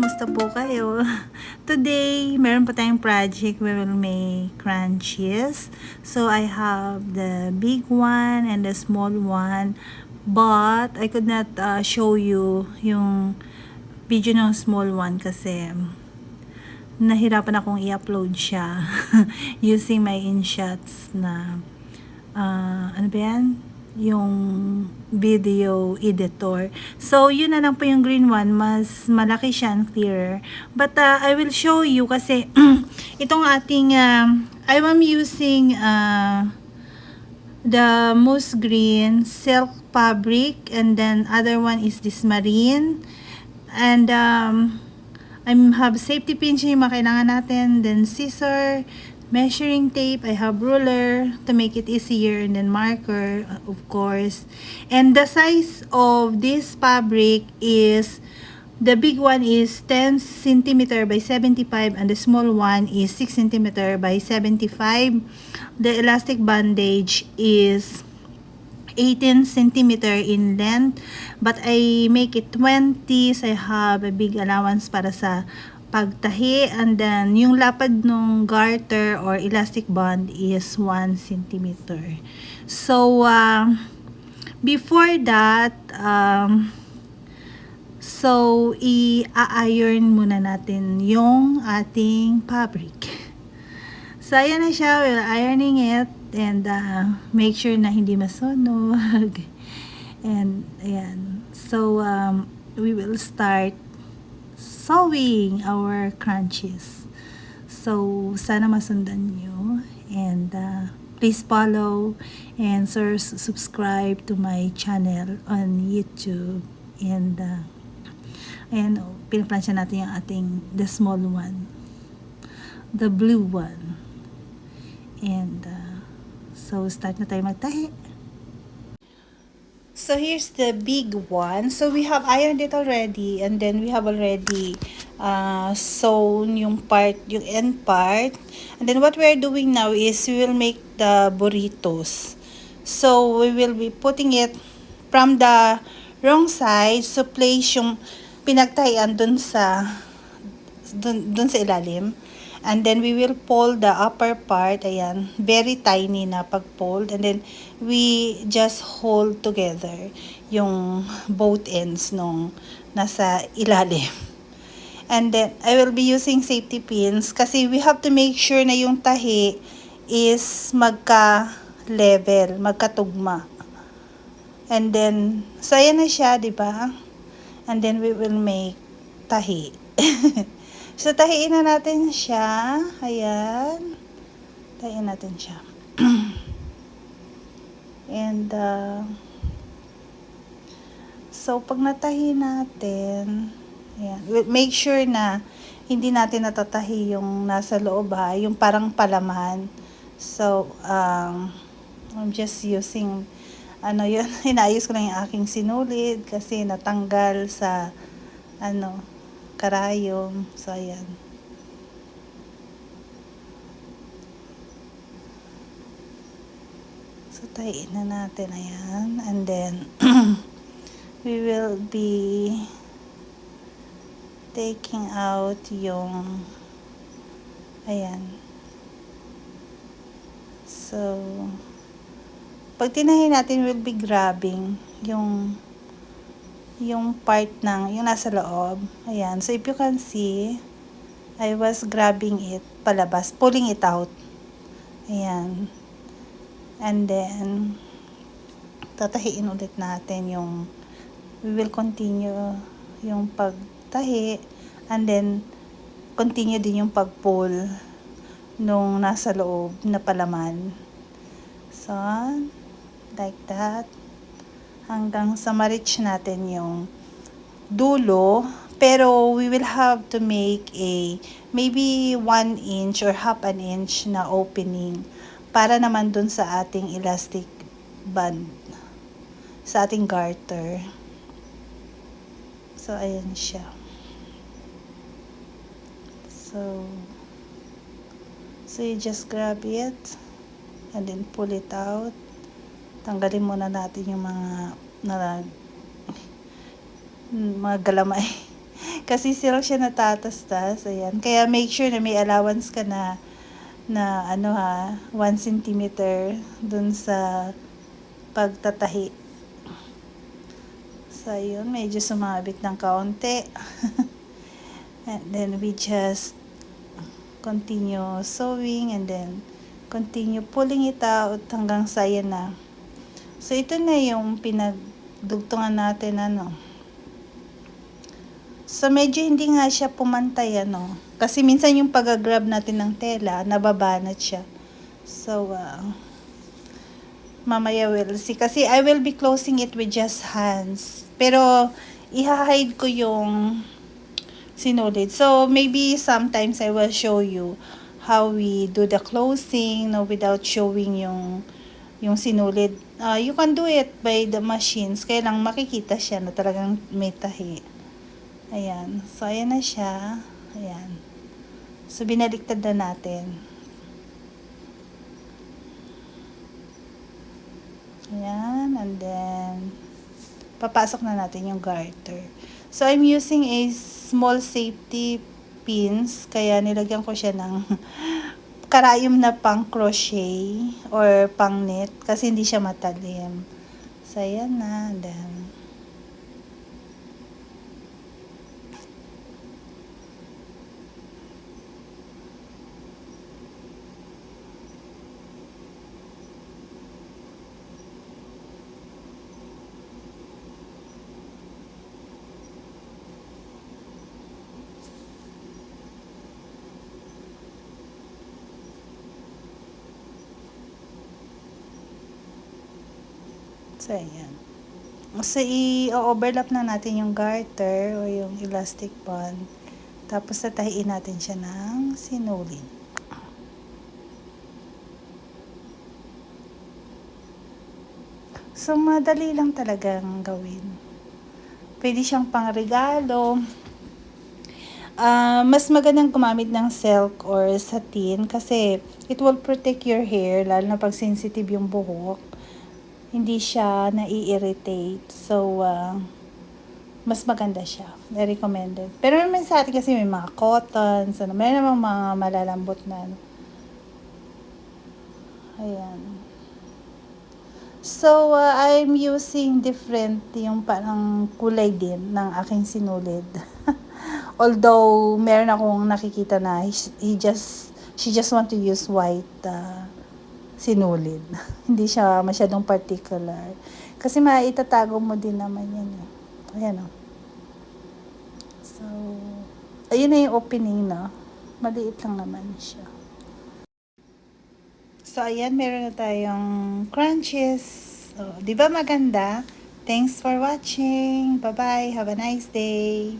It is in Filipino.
Kamusta po kayo? Today, meron po tayong project. We will make crunchies. So, I have the big one and the small one. But, I could not show you yung video ng small one kasi nahirapan akong i-upload siya using my InShots na ano ba yan? Yung video editor. So, yun na lang po yung green one. Mas malaki siya and clearer. But, I will show you kasi itong ating I am using the moose green silk fabric and then other one is this marine. And, I have safety pins yung mga kailangan natin. Then, scissor, measuring tape, I have ruler to make it easier, and then marker, of course. And the size of this fabric is, the big one is 10 centimeter by 75 and the small one is 6 centimeter by 75. The elastic bandage is 18 centimeter in length, but I make it 20, so I have a big allowance para sa pagtahi. And then yung lapad ng garter or elastic band is 1 centimeter. So before that, so i-iron muna natin yung ating fabric. So ayan na siya, we're ironing it and make sure na hindi masunog. And ayan, so we will start sewing our crunchies. So, sana masundan nyo. And, please follow and subscribe to my channel on YouTube. And, ayan, pinaplansya natin yung ating, the small one. The blue one. And, so, start na tayo magtahi. So, here's the big one. So, we have ironed it already. And then, we have already sewn yung part, yung end part. And then, what we're doing now is we will make the burritos. So, we will be putting it from the wrong side. So, place yung pinagtahian dun sa ilalim. And then, we will fold the upper part. Ayan. Very tiny na pag-fold. And then, we just hold together yung both ends nung nasa ilalim. And then, I will be using safety pins kasi we have to make sure na yung tahi is magka-level, magkatugma. And then, so ayan na siya, diba? And then, we will make tahi. So, tahiin na natin siya. Ayan. Tahiin natin siya. And, so, pag natahi natin, ayan, make sure na hindi natin natatahi yung nasa loob ha, yung parang palaman. So, I'm just using, yun, inayos ko lang yung aking sinulid kasi natanggal sa, karayom. So, ayan. So, tahiin na natin. Ayan. And then, we will be taking out yung, ayan. So, pag tinahin natin, we'll be grabbing yung part ng, yung nasa loob. Ayan. So, if you can see, I was grabbing it palabas, pulling it out. Ayan. And then, tatahiin ulit natin yung, we will continue yung pagtahi, and then, continue din yung pag-pull nung nasa loob na palaman. So, like that. Hanggang sa ma-reach natin yung dulo. Pero, we will have to make a maybe 1 inch or half an inch na opening para naman dun sa ating elastic band, sa ating garter. So, ayan siya. So, you just grab it and then pull it out. Tanggalin muna natin yung mga galamay Kasi silk siya natatastas. Ayan. Kaya make sure na may allowance ka na ano ha, 1 centimeter dun sa pagtatahi. So, yun, medyo sumabit ng kaunti. And then we just continue sewing and then continue pulling it out hanggang sa yan na. So, ito na yung pinagdugtungan natin, ano. So, medyo hindi nga siya pumantay, ano. Kasi minsan yung pag-grab natin ng tela, nababanat siya. So, mamaya we'll see. Kasi I will be closing it with just hands. Pero, i-hide ko yung sinulid. So, maybe sometimes I will show you how we do the closing, no, without showing yung sinulid. You can do it by the machines. Kaya lang makikita siya na talagang may tahi. Ayan. So, ayan na siya. Ayan. So, binaliktad na natin. Ayan. And then, papasok na natin yung garter. So, I'm using a small safety pins. Kaya, nilagyan ko siya ng karayom na pang crochet or pang knit. Kasi, hindi siya matalim. So, ayan na. And then, so, ayan. So, i-overlap na natin yung garter o yung elastic band. Tapos, tatahiin natin siya ng sinulid. So, madali lang talagang gawin. Pwede siyang pangregalo. Mas magandang gumamit ng silk or satin kasi it will protect your hair, lalo na pag sensitive yung buhok. Hindi siya nai-irritate. So, mas maganda siya. I recommended. Pero naman sa atin kasi may mga cotton. So, may namang mga malalambot na. Ayan. So, I'm using different yung parang kulay din ng aking sinulid. Although, meron akong nakikita na she just want to use white sinulid. Hindi siya masyadong particular. Kasi maitatago mo din naman yan. Ayan o. So, ayun na yung opening na. Maliit lang naman siya. So, ayan, meron na tayong crunches. So, di ba maganda? Thanks for watching. Bye-bye. Have a nice day.